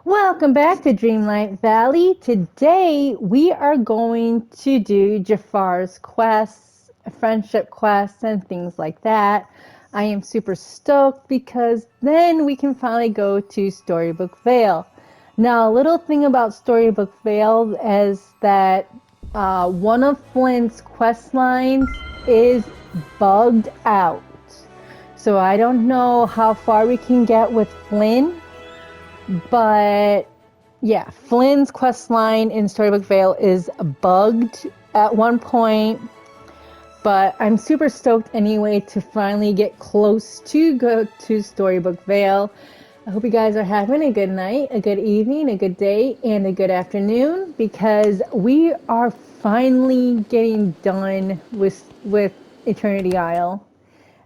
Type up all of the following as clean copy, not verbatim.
Welcome back to Dreamlight Valley. Today we are going to do Jafar's quests, friendship quests, and things like that. I am super stoked because then we can finally go to Storybook Vale. Now, a little thing about Storybook Vale is that one of Flynn's quest lines is bugged out. So I don't know how far we can get with Flynn. But yeah, Flynn's quest line in Storybook Vale is bugged at one point, but I'm super stoked anyway to finally get close to go to Storybook Vale. I hope you guys are having a good night, a good evening, a good day, and a good afternoon because we are finally getting done with Eternity Isle.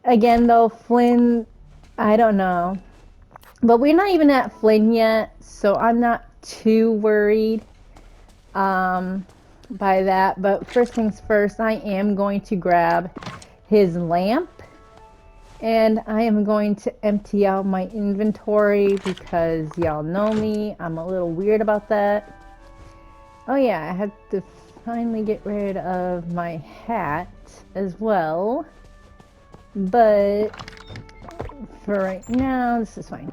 Again though, Flynn, I don't know. But we're not even at Flynn yet, so I'm not too worried by that. But first things first, I am going to grab his lamp. And I am going to empty out my inventory because y'all know me. I'm a little weird about that. Oh yeah, I had to finally get rid of my hat as well. But for right now, this is fine.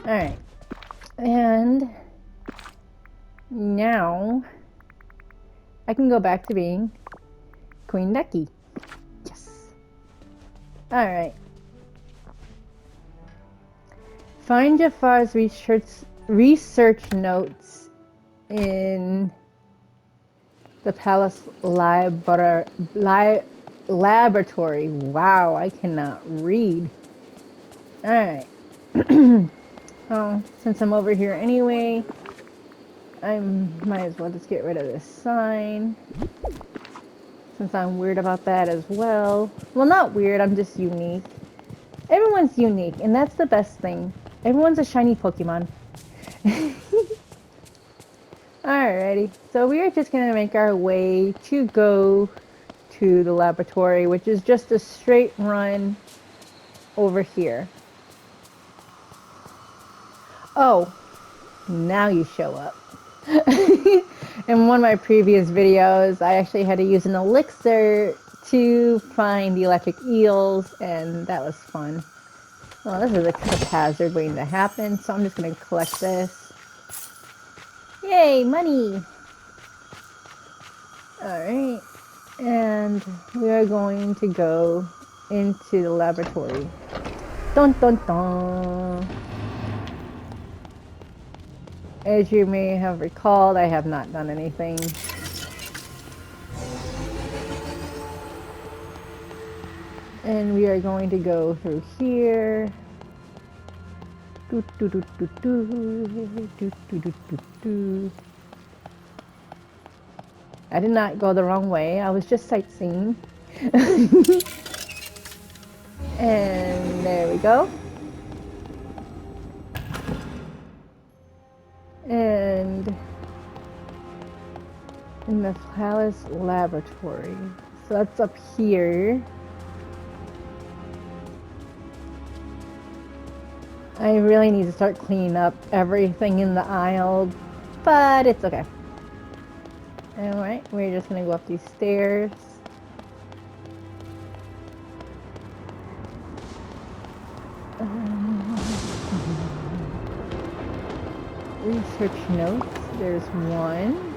Alright. And now I can go back to being Queen Ducky. Yes. Alright. Find Jafar's research notes in the palace laboratory. Wow, I cannot read. Alright. Oh, since I'm over here anyway, I might as well just get rid of this sign. Since I'm weird about that as well. Well, not weird, I'm just unique. Everyone's unique, and that's the best thing. Everyone's a shiny Pokemon. Alrighty, so we are just going to make our way to go to the laboratory, which is just a straight run over here. Oh, now you show up. In one of my previous videos, I actually had to use an elixir to find the electric eels, and that was fun. Well, this is a hazard waiting to happen, so I'm just going to collect this. Yay, money! Alright, and we are going to go into the laboratory. Dun dun dun! As you may have recalled, I have not done anything. And we are going to go through here. I did not go the wrong way. I was just sightseeing. And there we go. And in the palace laboratory. So that's up here. I really need to start cleaning up everything in the aisle, but it's okay. Alright, we're just gonna go up these stairs. Research notes. There's 1.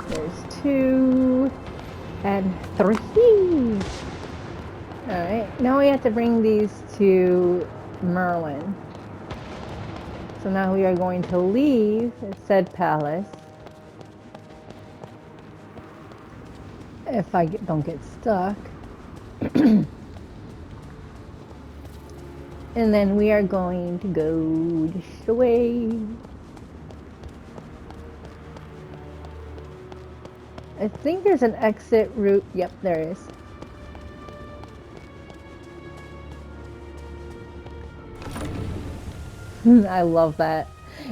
There's 2. And 3. Alright, now we have to bring these to Merlin. So now we are going to leave said palace. If I don't get stuck. And then we are going to go just away. I think there's an exit route. Yep, there is. I love that.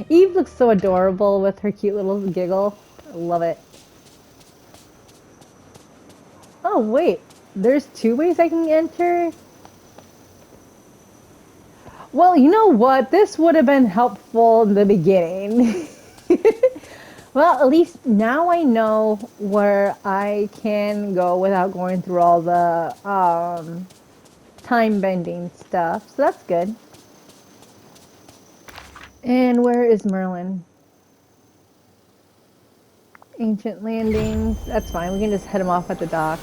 Eve looks so adorable with her cute little giggle. I love it. Oh, wait. There's 2 ways I can enter? Well, you know what? This would have been helpful in the beginning. Well, at least now I know where I can go without going through all the time bending stuff. So that's good. And where is Merlin? Ancient landings. That's fine. We can just head him off at the dock.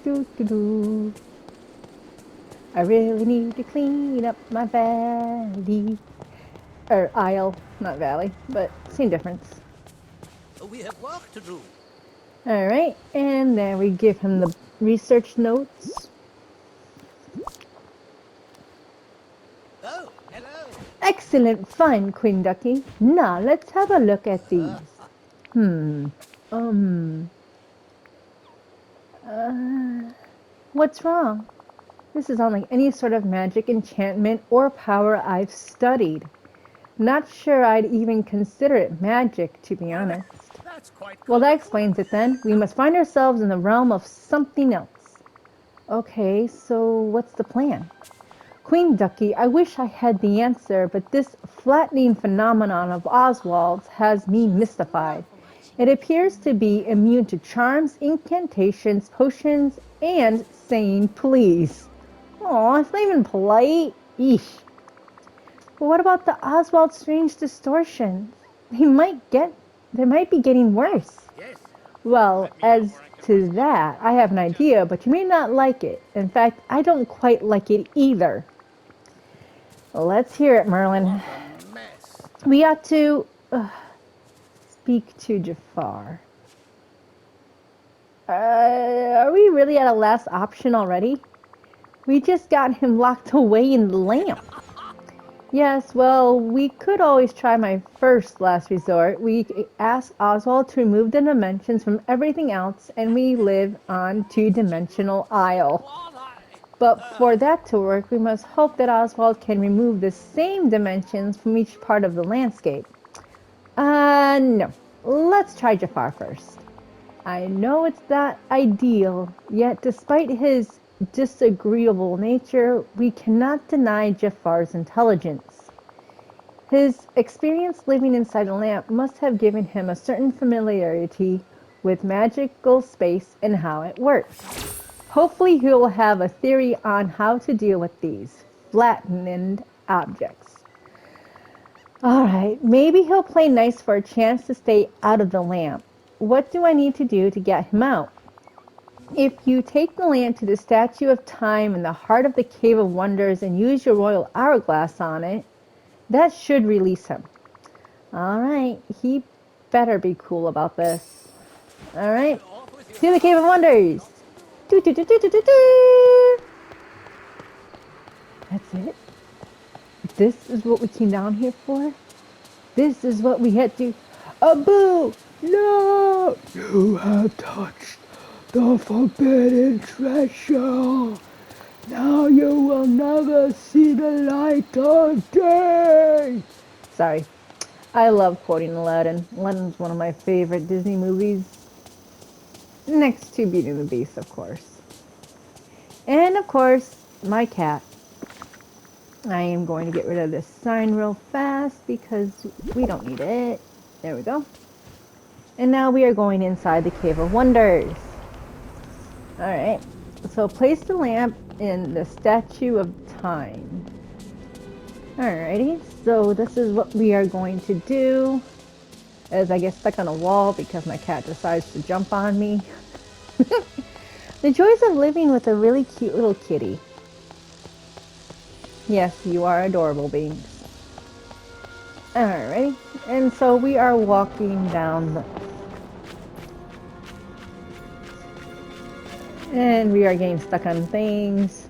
Doo -doo -doo. I really need to clean up my valley. Or aisle, not valley, but same difference. We have work to do. Alright, and then we give him the research notes. Oh, hello. Excellent find, Queen Ducky. Now, let's have a look at these. What's wrong? This is unlike any sort of magic, enchantment, or power I've studied. Not sure I'd even consider it magic, to be honest. That's quite Well, that colorful. explains it then. We must find ourselves in the realm of something else. Okay, so what's the plan? Queen Ducky, I wish I had the answer, but this flattening phenomenon of Oswald's has me mystified. It appears to be immune to charms, incantations, potions, and saying please. Aw, it's not even polite. Eesh. But what about the Oswald strange distortions? They might be getting worse. Yes. Well, as to that, I have an idea, but you may not like it. In fact, I don't quite like it either. Let's hear it, Merlin. What a mess. We ought to speak to Jafar. Are we really at a last option already? We just got him locked away in the lamp. Yes, well, we could always try my first last resort. We ask Oswald to remove the dimensions from everything else, and we live on two-dimensional Isle. But for that to work, we must hope that Oswald can remove the same dimensions from each part of the landscape. No. Let's try Jafar first. I know it's not ideal, yet despite his disagreeable nature, we cannot deny Jafar's intelligence. His experience living inside a lamp must have given him a certain familiarity with magical space and how it works. Hopefully he will have a theory on how to deal with these flattened objects. Alright, maybe he'll play nice for a chance to stay out of the lamp. What do I need to do to get him out? If you take the lamp to the Statue of Time in the heart of the Cave of Wonders and use your royal hourglass on it, that should release him. Alright, he better be cool about this. Alright, to the Cave of Wonders! Do, do, do, do, do, do, do. That's it? This is what we came down here for? This is what we had to... Boo! No! You have touched the forbidden treasure. Now you will never see the light of day. Sorry. I love quoting Aladdin. Aladdin's one of my favorite Disney movies. Next to Beauty and the Beast, of course. And, of course, my cat. I am going to get rid of this sign real fast because we don't need it. There we go. And now we are going inside the Cave of Wonders. Alright, so place the lamp in the Statue of Time. Alrighty, so this is what we are going to do as I get stuck on a wall because my cat decides to jump on me. The joys of living with a really cute little kitty. Yes, you are adorable beings. Alrighty, and so we are walking down the... And we are getting stuck on things.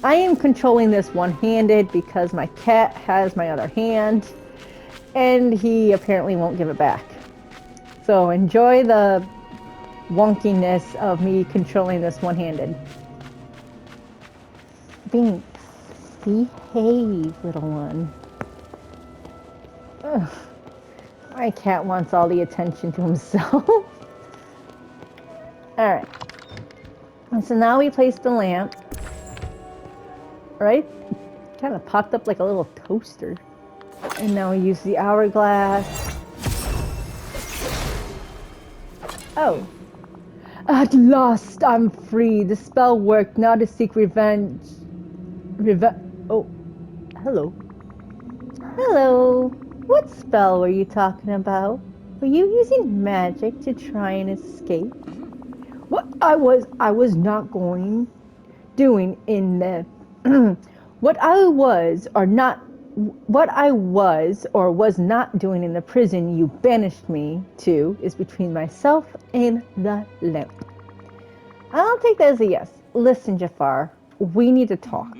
I am controlling this one-handed because my cat has my other hand. And he apparently won't give it back. So enjoy the wonkiness of me controlling this one-handed. Binks, behave, little one. Ugh. My cat wants all the attention to himself. Alright. And so now we place the lamp right? Kind of popped up like a little toaster. And now we use the hourglass. Oh. At last, I'm free. The spell worked. Now to seek revenge. Oh, hello. Hello. What spell were you talking about? Were you using magic to try and escape? What I was not doing in the what I was or not what I was or was not doing in the prison you banished me to is between myself and the lamp. I'll take that as a yes. Listen, Jafar, we need to talk.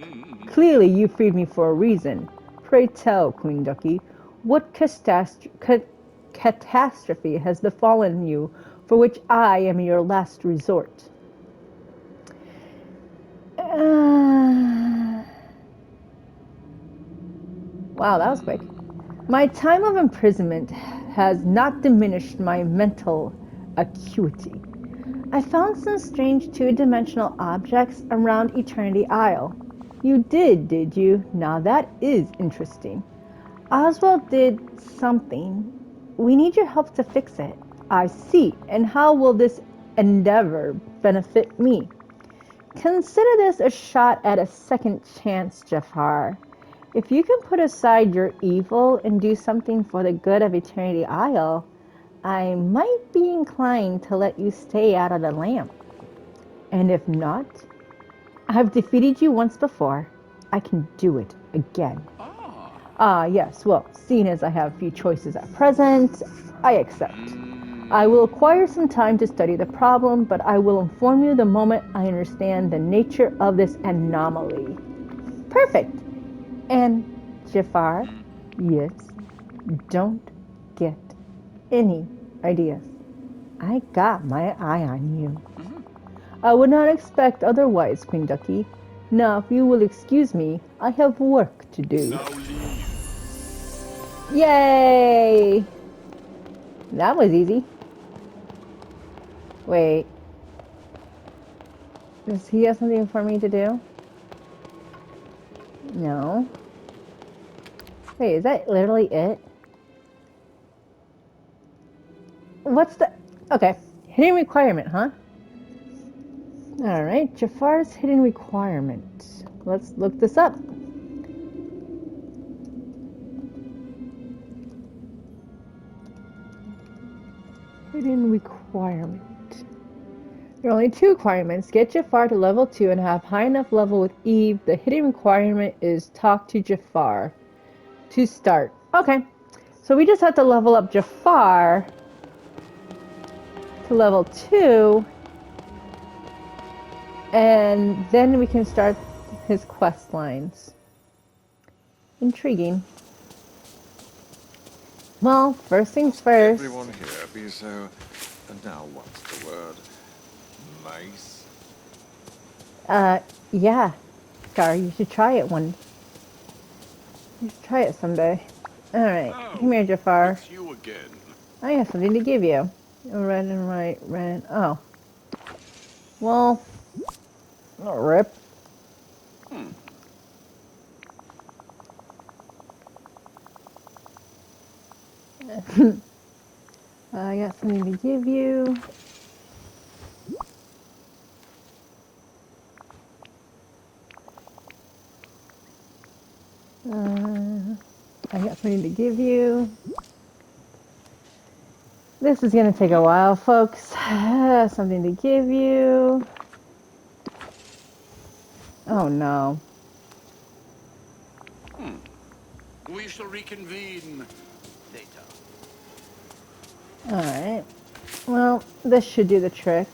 Clearly you freed me for a reason. Pray tell, Queen Ducky, what catastrophe has befallen you for which I am your last resort? Wow, that was quick. My time of imprisonment has not diminished my mental acuity. I found some strange two-dimensional objects around Eternity Isle. You did you? Now that is interesting. Oswald did something. We need your help to fix it. I see. And how will this endeavor benefit me? Consider this a shot at a second chance, Jafar. If you can put aside your evil and do something for the good of Eternity Isle, I might be inclined to let you stay out of the lamp. And if not, I've defeated you once before. I can do it again. Yes, well, seeing as I have few choices at present, I accept. I will acquire some time to study the problem, but I will inform you the moment I understand the nature of this anomaly. Perfect. And Jafar, yes, don't get any ideas. I got my eye on you. I would not expect otherwise, Queen Ducky. Now, if you will excuse me, I have work to do. Yay! That was easy. Wait. Does he have something for me to do? No. Wait, is that literally it? What's the... Okay. Hidden requirement, huh? Alright, Jafar's hidden requirement. Let's look this up. Hidden requirement. There are only two requirements. Get Jafar to level 2 and have high enough level with Eve. The hidden requirement is talk to Jafar. To start. Okay. So we just have to level up Jafar to level 2. And then we can start his quest lines. Intriguing. Well, first things first. Everyone here be so... And now what's the word? Nice? Yeah. Scar, you should try it one. You should try it someday. Alright, come here, Jafar. It's you again. I have something to give you. Red and right, red. Oh. Well, rip. I got something to give you. I got something to give you. This is gonna take a while, folks. Something to give you. Oh no. We shall reconvene later. Alright. Well, this should do the trick.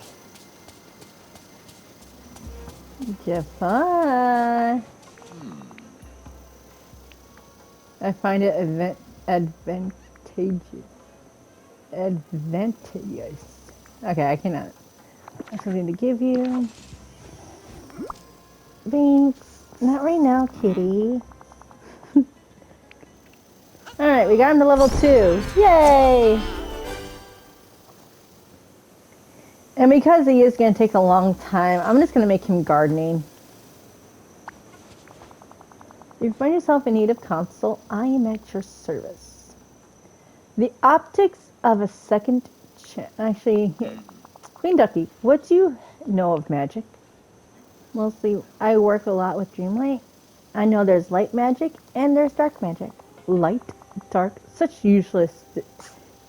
Jafar. I find it advantageous. Advantageous. Okay, I cannot. I have something to give you. Thanks. Not right now, kitty. Alright, we got him to level 2. Yay! And because he is going to take a long time, I'm just going to make him gardening. If you find yourself in need of counsel, I am at your service. The optics of a second chance. Actually, here. Queen Ducky, what do you know of magic? Mostly, I work a lot with Dreamlight. I know there's light magic and there's dark magic. Light, dark, such useless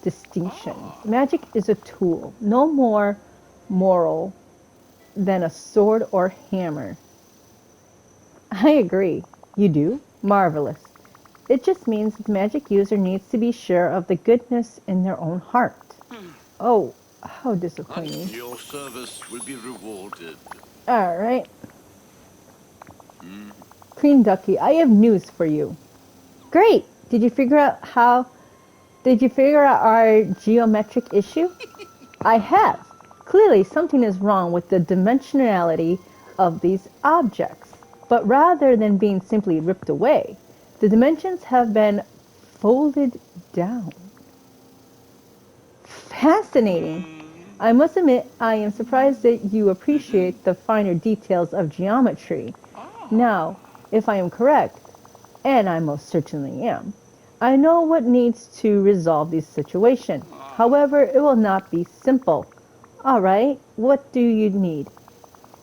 distinctions. Magic is a tool, no more moral than a sword or hammer. I agree. You do? Marvelous. It just means that the magic user needs to be sure of the goodness in their own heart. Oh, how disappointing. Your service will be rewarded. Alright. Queen Ducky, I have news for you. Great! Did you figure out our geometric issue? I have. Clearly something is wrong with the dimensionality of these objects. But rather than being simply ripped away, the dimensions have been folded down. Fascinating. I must admit, I am surprised that you appreciate the finer details of geometry. Now, if I am correct, and I most certainly am, I know what needs to resolve this situation. However, it will not be simple. Alright, what do you need?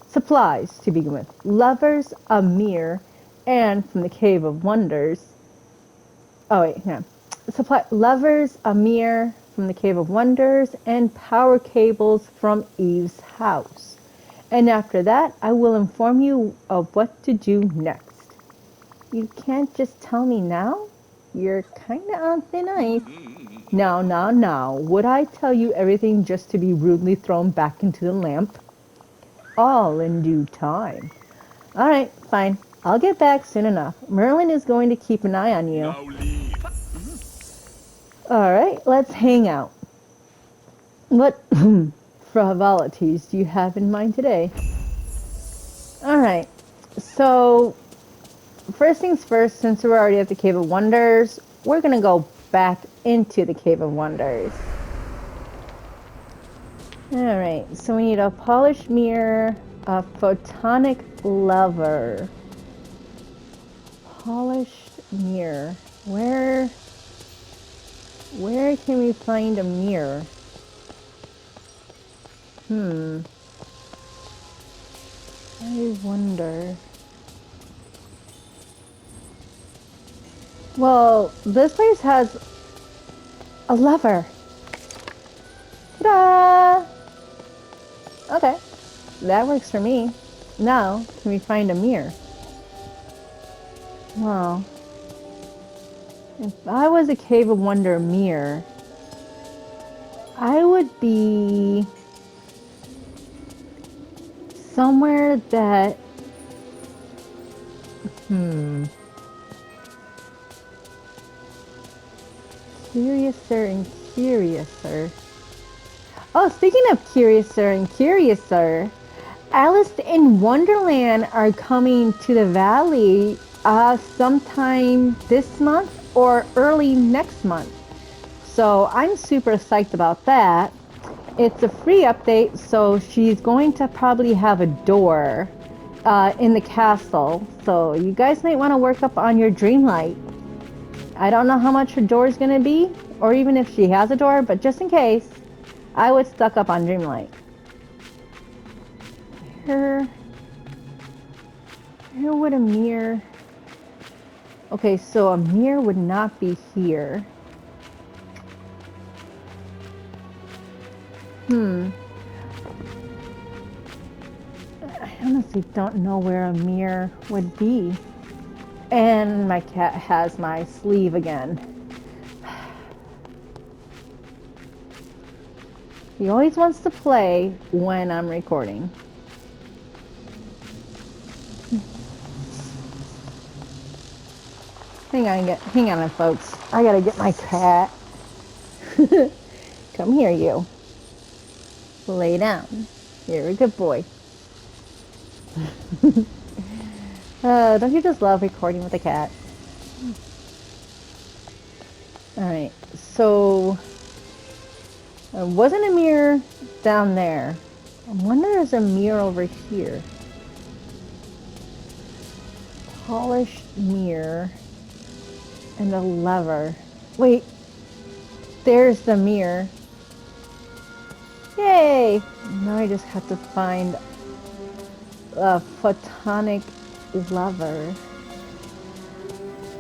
Supplies, to begin with. Levers, a mirror, and from the Cave of Wonders. Oh wait, hang on. Levers, a mirror from the Cave of Wonders, and power cables from Eve's house. And after that, I will inform you of what to do next. You can't just tell me now? You're kinda on thin ice. Now. Would I tell you everything just to be rudely thrown back into the lamp? All in due time. Alright, fine. I'll get back soon enough. Merlin is going to keep an eye on you. Now leave. Alright, let's hang out. What frivolities do you have in mind today? Alright, so first things first, since we're already at the Cave of Wonders, we're gonna go back into the Cave of Wonders. Alright, so we need a polished mirror, a photonic lever. Polished mirror. Where can we find a mirror? I wonder. Well, this place has a lever. Ta-da! Okay, that works for me. Now, can we find a mirror? Well, if I was a Cave of Wonder mirror, I would be somewhere that, curiouser and curiouser. Oh, speaking of curiouser and curiouser, Alice in Wonderland are coming to the valley sometime this month or early next month. So I'm super psyched about that. It's a free update, so she's going to probably have a door in the castle. So you guys might want to work up on your Dreamlight. I don't know how much her door is going to be, or even if she has a door, but just in case, I would stock up on Dreamlight. Where would a mirror... Okay, so a mirror would not be here. I honestly don't know where a mirror would be. And my cat has my sleeve again. He always wants to play when I'm recording. Hang on, folks. I gotta get my cat. Come here, you. Lay down. You're a good boy. Don't you just love recording with a cat? Alright, so there wasn't a mirror down there. I wonder if there's a mirror over here. polished mirror and a lever. Wait, there's the mirror. Yay! Now I just have to find a photonic lever.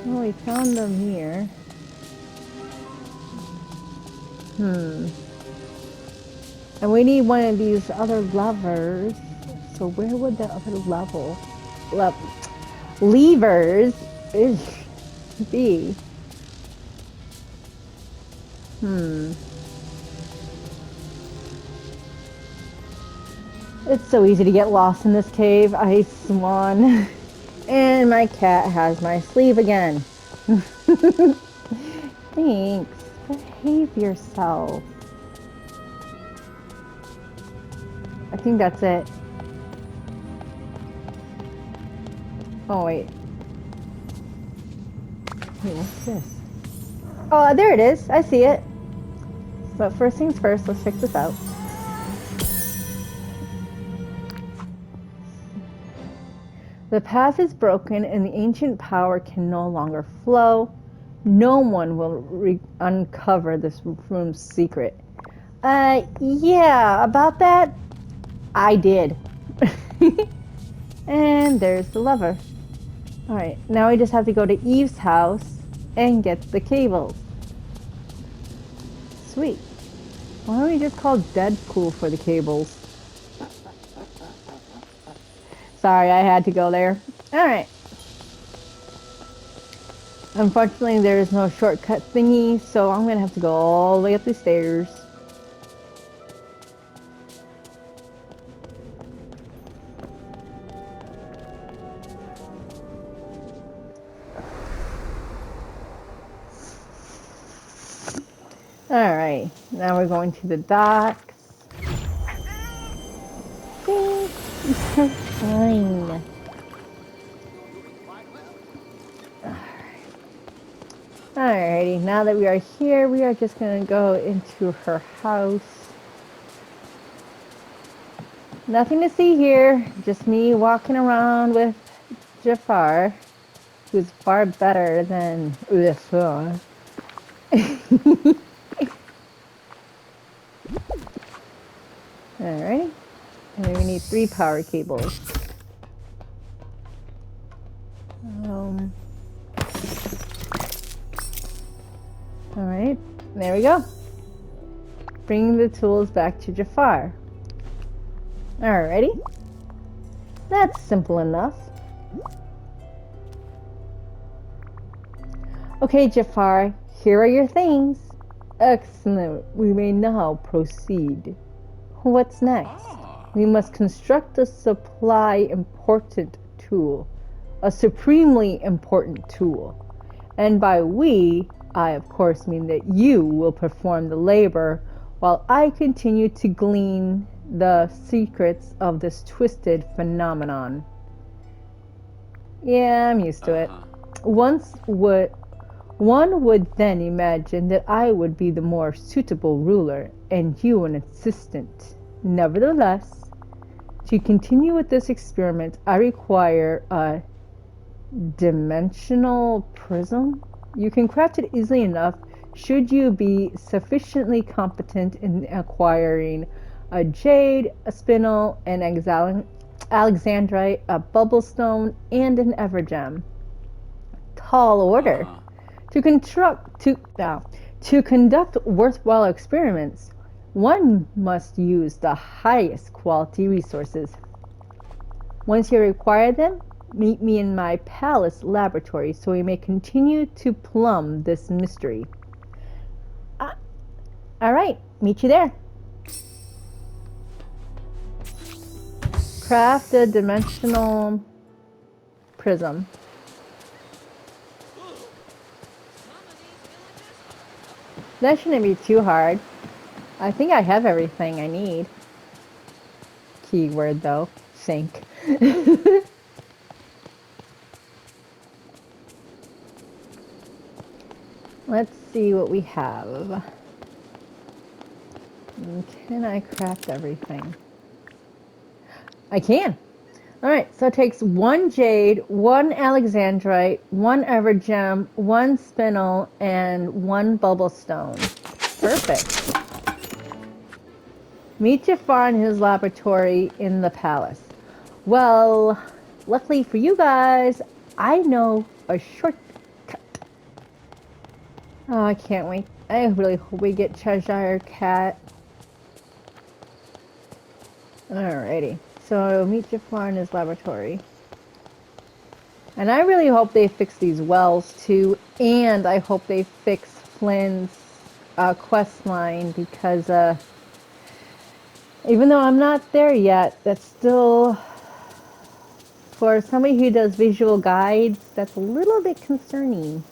Oh, we found the mirror. And we need one of these other levers. So where would the other levers be? It's so easy to get lost in this cave, I swan. And my cat has my sleeve again. Thanks. Behave yourself. I think that's it. Oh, wait. Wait, what's this? Oh, there it is. I see it. But first things first, let's check this out. The path is broken and the ancient power can no longer flow. No one will uncover this room's secret. Yeah, about that, I did. And there's the lever. Alright, now we just have to go to Eve's house and get the cables. Sweet. Why don't we just call Deadpool for the cables? Sorry, I had to go there. Alright. Unfortunately, there is no shortcut thingy, so I'm gonna have to go all the way up the stairs. Alright, now we're going to the docks. You're fine. Alrighty, now that we are here, we are just gonna go into her house. Nothing to see here, just me walking around with Jafar, who's far better than Jafar. Alrighty, and then we need 3 power cables. Alright, there we go. Bring the tools back to Jafar. Alrighty. That's simple enough. Okay, Jafar, here are your things. Excellent. We may now proceed. What's next? We must construct a important tool. A supremely important tool. And by we, I of course mean that you will perform the labor while I continue to glean the secrets of this twisted phenomenon. Yeah, I'm used to it. One would then imagine that I would be the more suitable ruler and you an assistant. Nevertheless, to continue with this experiment, I require a dimensional prism. You can craft it easily enough should you be sufficiently competent in acquiring a jade, a spinel, an alexandrite, a bubblestone, and an evergem. Tall order. To conduct worthwhile experiments, one must use the highest quality resources. Once you acquire them, meet me in my palace laboratory so we may continue to plumb this mystery. Alright, meet you there. Craft a dimensional prism. That shouldn't be too hard. I think I have everything I need. Keyword though, sink. Let's see what we have. Can I craft everything? I can. Alright, so it takes 1 jade, 1 alexandrite, 1 evergem, 1 spinel, and 1 bubble stone. Perfect. Meet Jafar in his laboratory in the palace. Well, luckily for you guys, I know a shortcut. Oh, I can't wait. I really hope we get Cheshire Cat. Alrighty. So meet Jafar in his laboratory. And I really hope they fix these wells too, and I hope they fix Flynn's quest line because even though I'm not there yet, that's still, for somebody who does visual guides, that's a little bit concerning.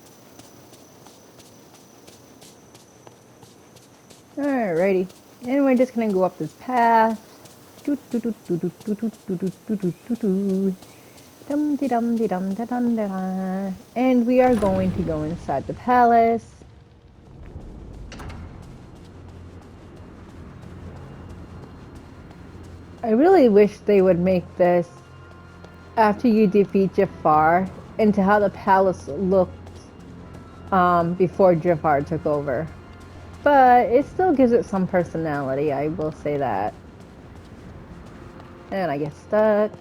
Alrighty, and we're just gonna go up this path. And we are going to go inside the palace. I really wish they would make this after you defeat Jafar into how the palace looked before Jafar took over. But it still gives it some personality, I will say that. And I get stuck.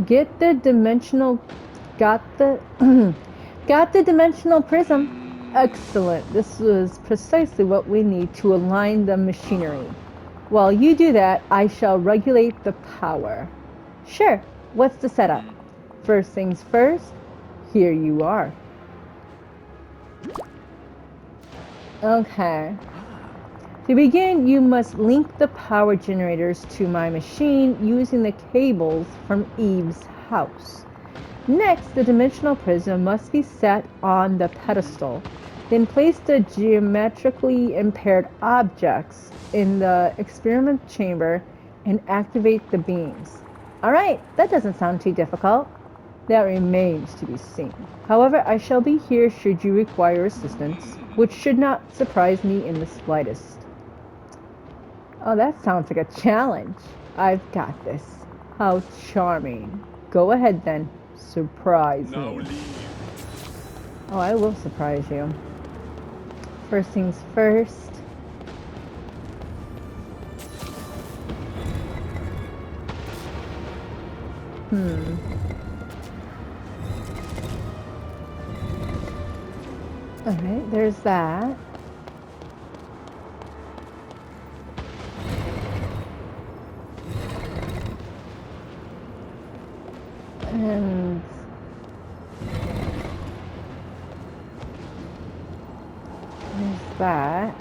Get the dimensional... Got the... Got the dimensional prism. Excellent. This was precisely what we need to align the machinery. While you do that, I shall regulate the power. Sure. What's the setup? First things first, here you are. Okay. To begin, you must link the power generators to my machine using the cables from Eve's house. Next, the dimensional prism must be set on the pedestal. Then place the geometrically impaired objects in the experiment chamber and activate the beams. Alright, that doesn't sound too difficult. That remains to be seen. However, I shall be here should you require assistance, which should not surprise me in the slightest. Oh, that sounds like a challenge. I've got this. How charming. Go ahead then. Surprise me. Oh, I will surprise you. First things first. Alright, there's that. And there's that.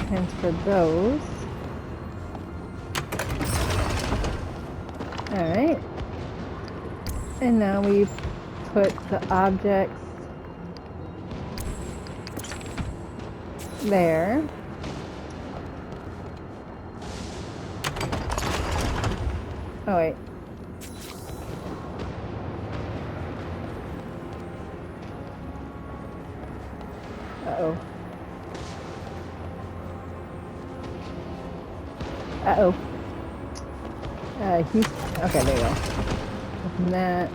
Transfer those. Alright. And now we put the objects there. Oh wait. Uh-oh. Uh-oh. He's... Okay, there you go. Open that.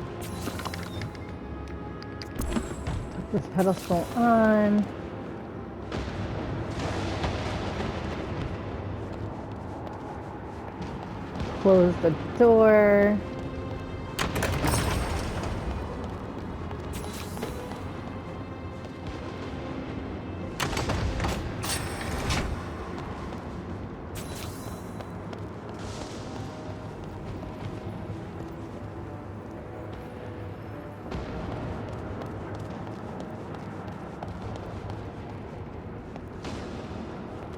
Put this pedestal on. Close the door.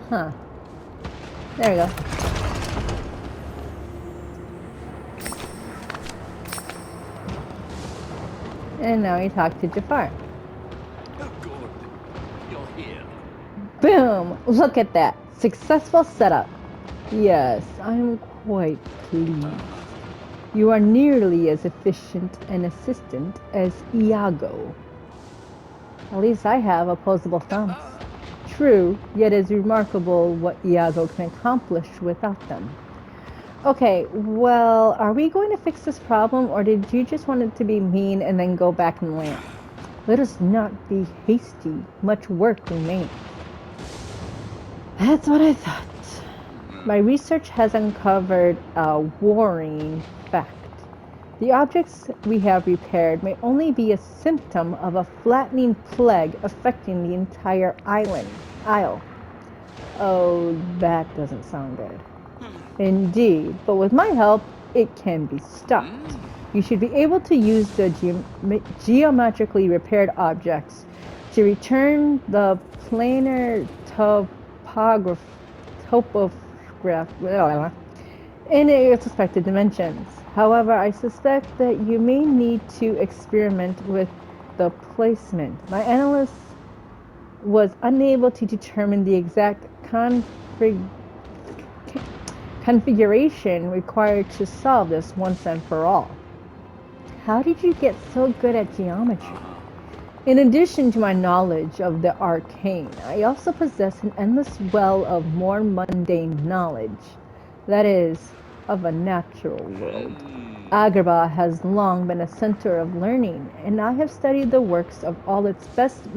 Huh. There we go. And now we talk to Jafar. Oh, good. You're here. Boom! Look at that. Successful setup. Yes, I'm quite pleased. You are nearly as efficient an assistant as Iago. At least I have opposable thumbs. True, yet it is remarkable what Iago can accomplish without them. Okay, well, are we going to fix this problem, or did you just want it to be mean and then go back and land? Let us not be hasty. Much work remains. That's what I thought. My research has uncovered a worrying fact. The objects we have repaired may only be a symptom of a flattening plague affecting the entire isle. Oh, that doesn't sound good. Indeed, but with my help, it can be stopped. You should be able to use the geometrically repaired objects to return the planar topograph in its expected dimensions. However, I suspect that you may need to experiment with the placement. My analyst was unable to determine the exact configuration required to solve this once and for all. How did you get so good at geometry? In addition to my knowledge of the arcane, I also possess an endless well of more mundane knowledge. That is, of a natural world. Agrabah has long been a center of learning, and I have studied the works of all its best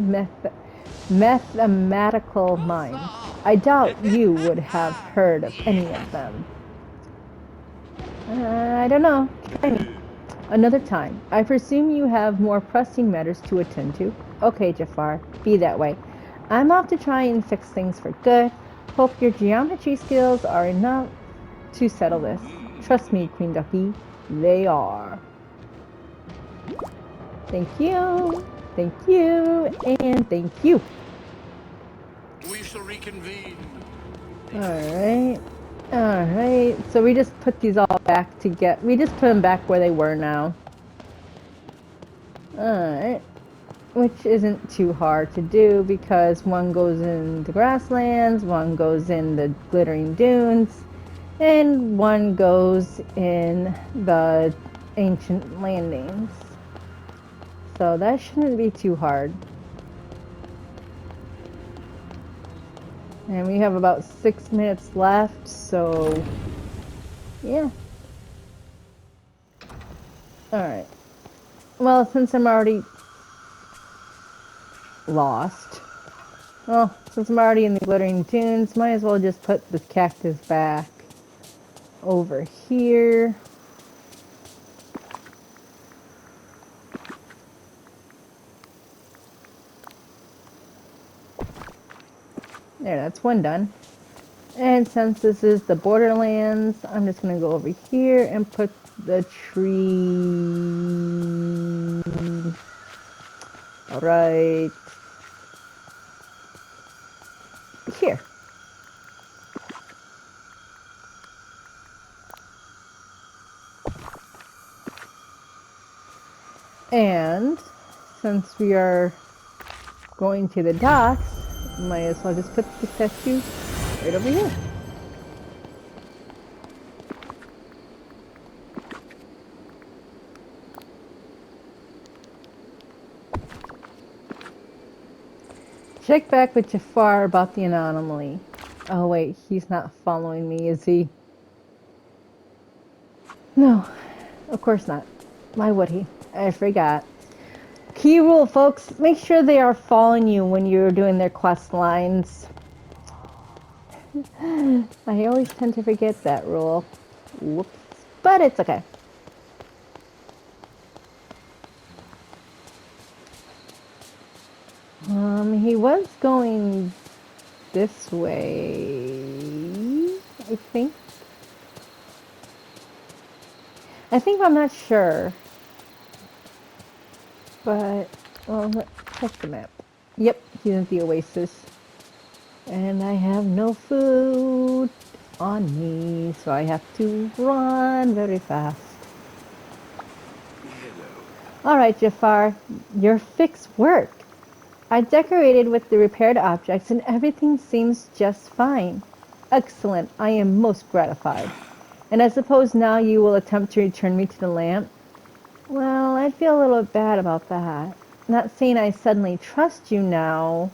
mathematical minds. I doubt you would have heard of any of them. I don't know. Try me. Another time. I presume you have more pressing matters to attend to. Okay, Jafar. Be that way. I'm off to try and fix things for good. Hope your geometry skills are enough to settle this. Trust me, Queen Ducky. They are. Thank you. Thank you. And thank you. We shall reconvene. Alright. Alright. So we just put these all back together. We just put them back where they were now. Alright. Which isn't too hard to do because one goes in the grasslands, one goes in the glittering dunes, and one goes in the ancient landings. So that shouldn't be too hard. And we have about 6 minutes left, so yeah. Alright. Well, since I'm already lost. Well, since I'm already in the glittering dunes, might as well just put this cactus back over here. There, that's one done. And since this is the borderlands, I'm just going to go over here and put the tree. Alright. Here. And since we are going to the docks, might as well just put the statue right over here. Check back with Jafar about the anomaly. Oh wait, he's not following me, is he? No, of course not. Why would he? I forgot. Key rule, folks, make sure they are following you when you're doing their quest lines. I always tend to forget that rule. Whoops. But it's okay. He was going this way, I think. I'm not sure. But, well, let's check the map. Yep, he's in the oasis. And I have no food on me, so I have to run very fast. Alright, Jafar, your fix worked. I decorated with the repaired objects and everything seems just fine. Excellent, I am most gratified. And I suppose now you will attempt to return me to the lamp? Well, I feel a little bad about that. Not saying I suddenly trust you now,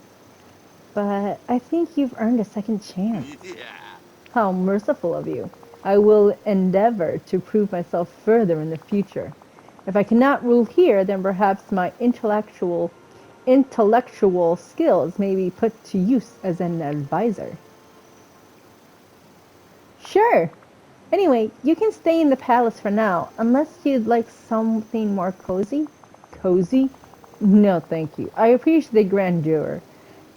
but I think you've earned a second chance. How merciful of you. I will endeavor to prove myself further in the future. If I cannot rule here, then perhaps my intellectual skills may be put to use as an advisor. Sure. Anyway, you can stay in the palace for now, unless you'd like something more cozy. Cozy? No, thank you. I appreciate the grandeur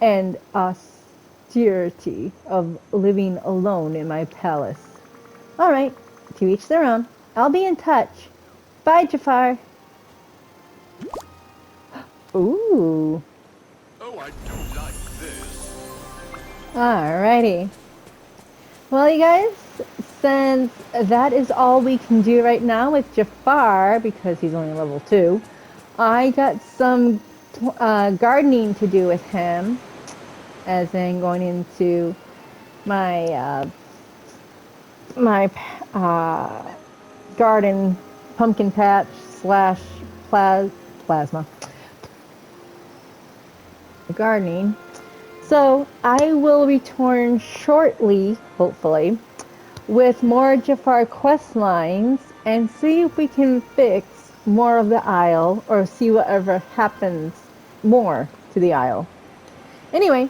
and austerity of living alone in my palace. All right, to each their own. I'll be in touch. Bye, Jafar. Ooh. Oh, I do like this. Alrighty. Well, you guys, since that is all we can do right now with Jafar, because he's only level 2, I got some gardening to do with him, as in going into my garden pumpkin patch slash plasma gardening. So I will return shortly, hopefully, with more Jafar quest lines and see if we can fix more of the isle or see whatever happens more to the isle. Anyway,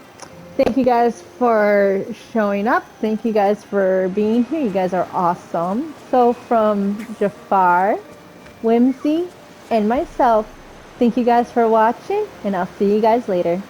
thank you guys for showing up. Thank you guys for being here. You guys are awesome. So from Jafar, Whimsy, and myself, thank you guys for watching, and I'll see you guys later.